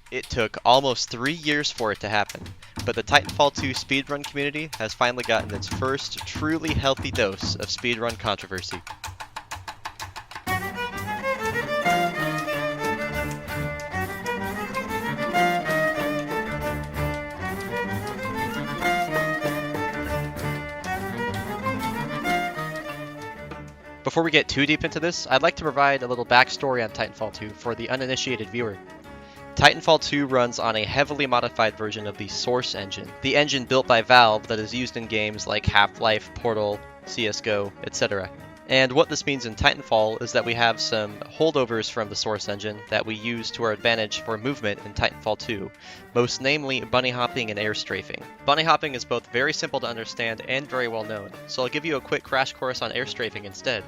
It took almost 3 years for it to happen, but the Titanfall 2 speedrun community has finally gotten its first truly healthy dose of speedrun controversy. Before we get too deep into this, I'd like to provide a little backstory on Titanfall 2 for the uninitiated viewer. Titanfall 2 runs on a heavily modified version of the Source engine, the engine built by Valve that is used in games like Half-Life, Portal, CSGO, etc. And what this means in Titanfall is that we have some holdovers from the Source engine that we use to our advantage for movement in Titanfall 2, most namely bunny hopping and air strafing. Bunny hopping is both very simple to understand and very well known, so I'll give you a quick crash course on air strafing instead.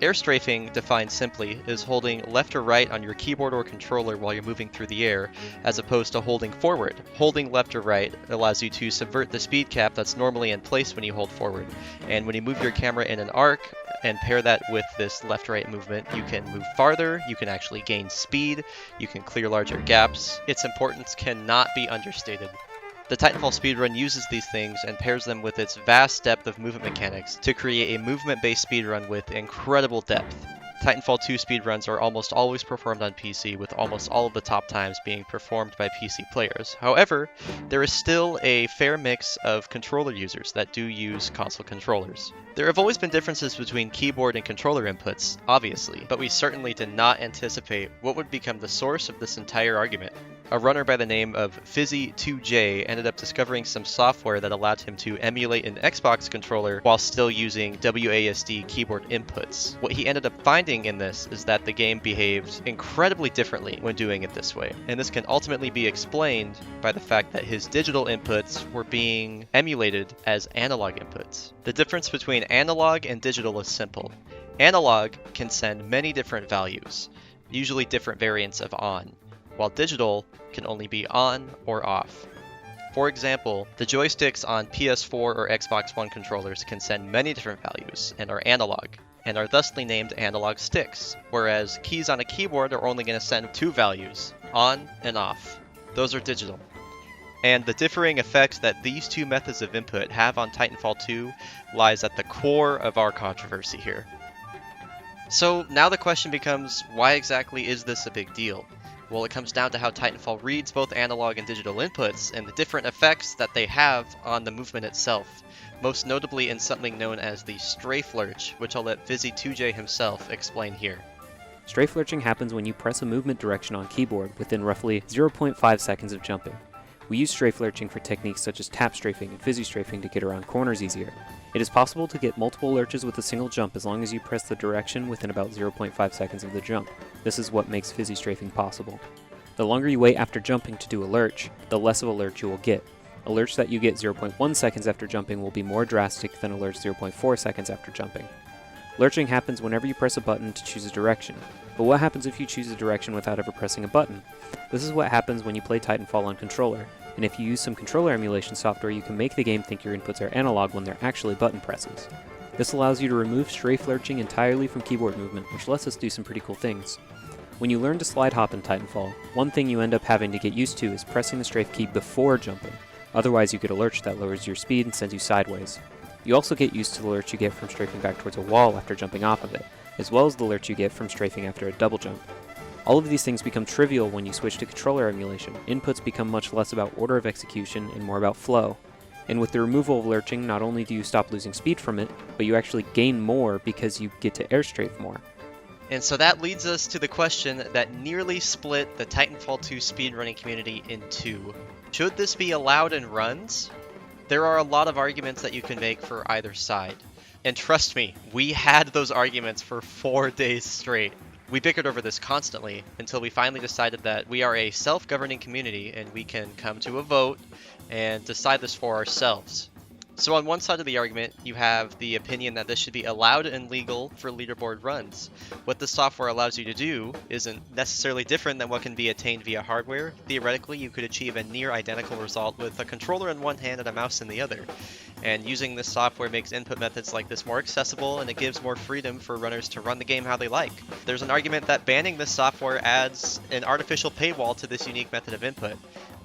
Air strafing, defined simply, is holding left or right on your keyboard or controller while you're moving through the air, as opposed to holding forward. Holding left or right allows you to subvert the speed cap that's normally in place when you hold forward, and when you move your camera in an arc and pair that with this left-right movement, you can move farther, you can actually gain speed, you can clear larger gaps. Its importance cannot be understated. The Titanfall speedrun uses these things and pairs them with its vast depth of movement mechanics to create a movement-based speedrun with incredible depth. Titanfall 2 speedruns are almost always performed on PC, with almost all of the top times being performed by PC players. However, there is still a fair mix of controller users that do use console controllers. There have always been differences between keyboard and controller inputs, obviously, but we certainly did not anticipate what would become the source of this entire argument. A runner by the name of Fizzy2J ended up discovering some software that allowed him to emulate an Xbox controller while still using WASD keyboard inputs. What he ended up finding in this is that the game behaved incredibly differently when doing it this way, and this can ultimately be explained by the fact that his digital inputs were being emulated as analog inputs. The difference between analog and digital is simple. Analog can send many different values, usually different variants of on, while digital can only be on or off. For example, the joysticks on PS4 or Xbox One controllers can send many different values and are analog, and are thusly named analog sticks, whereas keys on a keyboard are only going to send two values, on and off. Those are digital. And the differing effects that these two methods of input have on Titanfall 2 lies at the core of our controversy here. So now the question becomes, why exactly is this a big deal? Well, it comes down to how Titanfall reads both analog and digital inputs and the different effects that they have on the movement itself, most notably in something known as the strafe lurch, which I'll let Fizzy2J himself explain here. Strafe lurching happens when you press a movement direction on keyboard within roughly 0.5 seconds of jumping. We use strafe lurching for techniques such as tap strafing and fizzy strafing to get around corners easier. It is possible to get multiple lurches with a single jump as long as you press the direction within about 0.5 seconds of the jump. This is what makes fizzy strafing possible. The longer you wait after jumping to do a lurch, the less of a lurch you will get. A lurch that you get 0.1 seconds after jumping will be more drastic than a lurch 0.4 seconds after jumping. Lurching happens whenever you press a button to choose a direction. But what happens if you choose a direction without ever pressing a button? This is what happens when you play Titanfall on controller, and if you use some controller emulation software, you can make the game think your inputs are analog when they're actually button presses. This allows you to remove strafe lurching entirely from keyboard movement, which lets us do some pretty cool things. When you learn to slide hop in Titanfall, one thing you end up having to get used to is pressing the strafe key before jumping. Otherwise you get a lurch that lowers your speed and sends you sideways. You also get used to the lurch you get from strafing back towards a wall after jumping off of it, as well as the lurch you get from strafing after a double jump. All of these things become trivial when you switch to controller emulation. Inputs become much less about order of execution and more about flow. And with the removal of lurching, not only do you stop losing speed from it, but you actually gain more because you get to air strafe more. And so that leads us to the question that nearly split the Titanfall 2 speedrunning community in two. Should this be allowed in runs? There are a lot of arguments that you can make for either side. And trust me, we had those arguments for 4 days straight. We bickered over this constantly until we finally decided that we are a self-governing community and we can come to a vote and decide this for ourselves. So on one side of the argument, you have the opinion that this should be allowed and legal for leaderboard runs. What the software allows you to do isn't necessarily different than what can be attained via hardware. Theoretically, you could achieve a near identical result with a controller in one hand and a mouse in the other. And using this software makes input methods like this more accessible, and it gives more freedom for runners to run the game how they like. There's an argument that banning this software adds an artificial paywall to this unique method of input.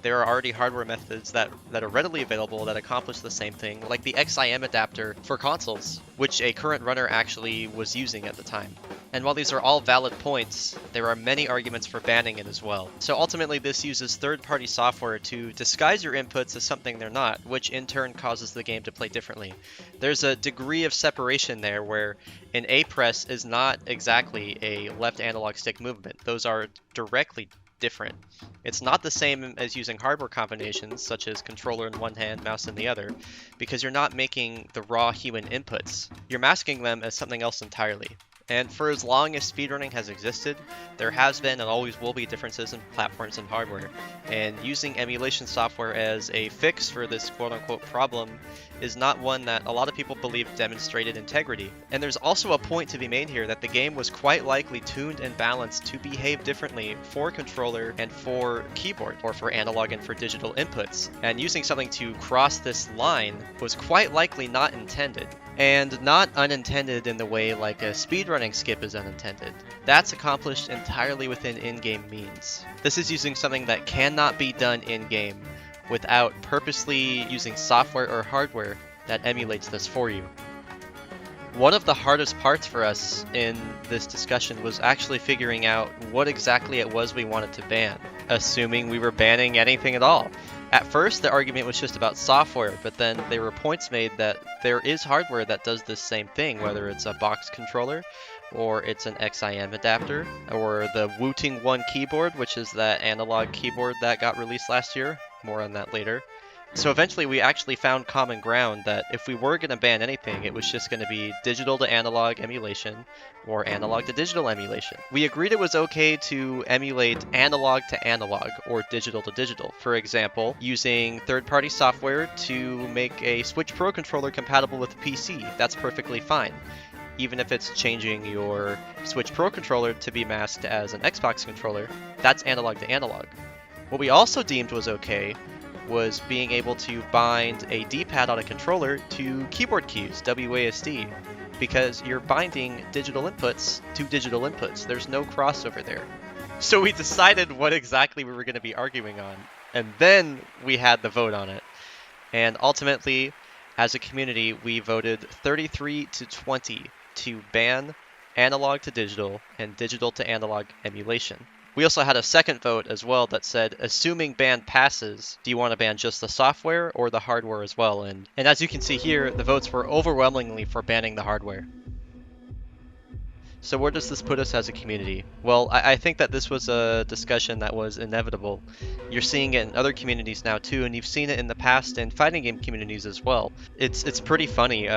There are already hardware methods that are readily available that accomplish the same thing, like the XIM adapter for consoles, which a current runner actually was using at the time. And while these are all valid points, there are many arguments for banning it as well. So ultimately this uses third-party software to disguise your inputs as something they're not, which in turn causes the game to play differently. There's a degree of separation there where an A press is not exactly a left analog stick movement. Those are directly different. It's not the same as using hardware combinations such as controller in one hand, mouse in the other, because you're not making the raw human inputs. You're masking them as something else entirely. And for as long as speedrunning has existed, there has been and always will be differences in platforms and hardware. And using emulation software as a fix for this quote-unquote problem is not one that a lot of people believe demonstrated integrity. And there's also a point to be made here that the game was quite likely tuned and balanced to behave differently for controller and for keyboard, or for analog and for digital inputs. And using something to cross this line was quite likely not intended. And not unintended in the way like a speedrunning skip is unintended. That's accomplished entirely within in-game means. This is using something that cannot be done in-game without purposely using software or hardware that emulates this for you. One of the hardest parts for us in this discussion was actually figuring out what exactly it was we wanted to ban, assuming we were banning anything at all. At first, the argument was just about software, but then there were points made that there is hardware that does this same thing, whether it's a box controller, or it's an XIM adapter, or the Wooting 1 keyboard, which is that analog keyboard that got released last year. More on that later. So eventually we actually found common ground that if we were going to ban anything, it was just going to be digital to analog emulation or analog to digital emulation. We agreed it was okay to emulate analog to analog or digital to digital. For example, using third-party software to make a Switch Pro controller compatible with a PC. That's perfectly fine. Even if it's changing your Switch Pro controller to be masked as an Xbox controller, that's analog to analog. What we also deemed was okay was being able to bind a D-pad on a controller to keyboard cues, WASD, because you're binding digital inputs to digital inputs. There's no crossover there. So we decided what exactly we were going to be arguing on, and then we had the vote on it. And ultimately, as a community, we voted 33 to 20 to ban analog to digital and digital to analog emulation. We also had a second vote as well that said, assuming ban passes, do you want to ban just the software or the hardware as well? And as you can see here, the votes were overwhelmingly for banning the hardware. So where does this put us as a community? Well, I think that this was a discussion that was inevitable. You're seeing it in other communities now too, and you've seen it in the past in fighting game communities as well. It's pretty funny.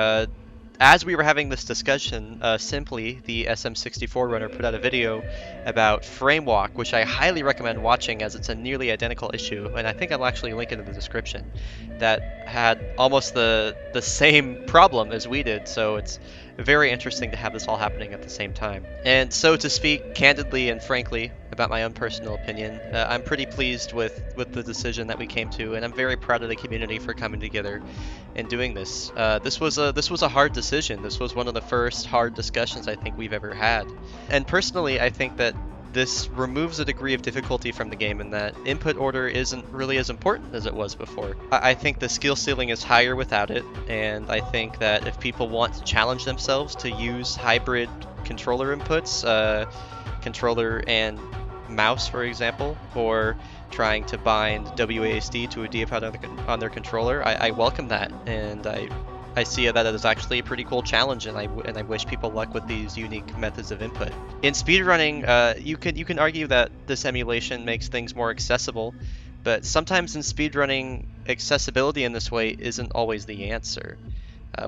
As we were having this discussion, Simply, the SM64 runner, put out a video about frame walk, which I highly recommend watching as it's a nearly identical issue, and I think I'll actually link it in the description, that had almost the same problem as we did, so it's very interesting to have this all happening at the same time. And so to speak candidly and frankly about my own personal opinion, I'm pretty pleased with the decision that we came to, and I'm very proud of the community for coming together and doing this. This was a hard decision. This was one of the first hard discussions I think we've ever had. And personally, I think that this removes a degree of difficulty from the game in that input order isn't really as important as it was before. I think the skill ceiling is higher without it, and I think that if people want to challenge themselves to use hybrid controller inputs, controller and mouse for example, or trying to bind WASD to a D-pad on their controller, I welcome that, and I see that as actually a pretty cool challenge, and I wish people luck with these unique methods of input. In speedrunning, you can argue that this emulation makes things more accessible, but sometimes in speedrunning, accessibility in this way isn't always the answer.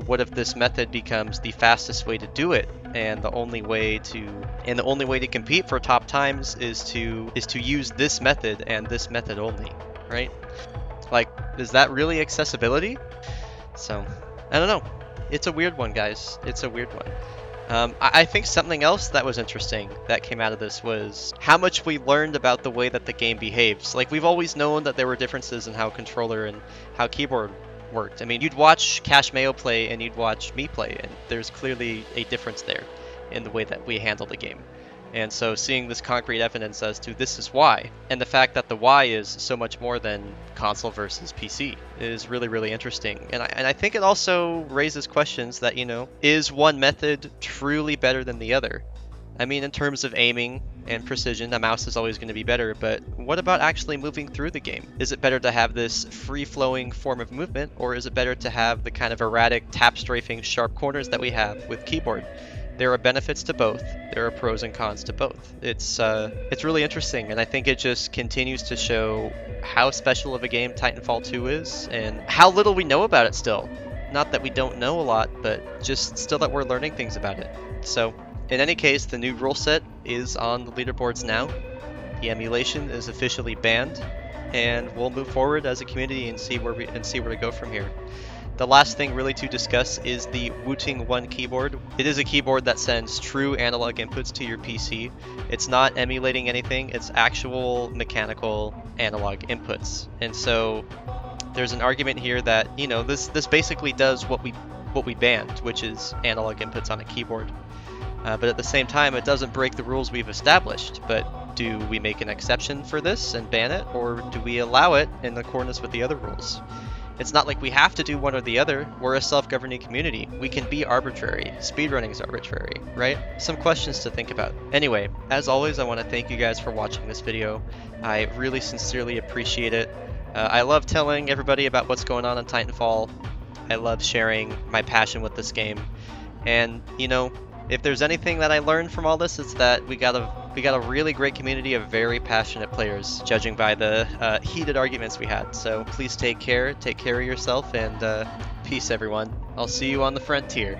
What if this method becomes the fastest way to do it, and the only way to compete for top times is to use this method and this method only, right? Like, is that really accessibility? So, I don't know. It's a weird one, guys. It's a weird one. I think something else that was interesting that came out of this was how much we learned about the way that the game behaves. Like, we've always known that there were differences in how controller and how keyboard worked. I mean, you'd watch Cash Mayo play and you'd watch me play, and there's clearly a difference there in the way that we handle the game. And so seeing this concrete evidence as to this is why, and the fact that the why is so much more than console versus PC is really, really interesting. And I think it also raises questions that, you know, is one method truly better than the other? I mean, in terms of aiming and precision, a mouse is always going to be better, but what about actually moving through the game? Is it better to have this free-flowing form of movement, or is it better to have the kind of erratic, tap-strafing, sharp corners that we have with keyboard? There are benefits to both. There are pros and cons to both. It's really interesting, and I think it just continues to show how special of a game Titanfall 2 is, and how little we know about it still. Not that we don't know a lot, but just still that we're learning things about it. So, in any case, the new rule set is on the leaderboards now. The emulation is officially banned, and we'll move forward as a community and see where to go from here. The last thing really to discuss is the Wooting 1 keyboard. It is a keyboard that sends true analog inputs to your PC. It's not emulating anything, it's actual mechanical analog inputs. And so there's an argument here that, you know, this basically does what we banned, which is analog inputs on a keyboard. But at the same time, it doesn't break the rules we've established. But do we make an exception for this and ban it, or do we allow it in accordance with the other rules? It's not like we have to do one or the other. We're a self-governing community. We can be arbitrary. Speedrunning is arbitrary, right? Some questions to think about. Anyway, as always, I want to thank you guys for watching this video. I really sincerely appreciate it. I love telling everybody about what's going on Titanfall. I love sharing my passion with this game. And, you know, if there's anything that I learned from all this, it's that we got a really great community of very passionate players, judging by the heated arguments we had. So please take care of yourself, and peace everyone. I'll see you on the frontier.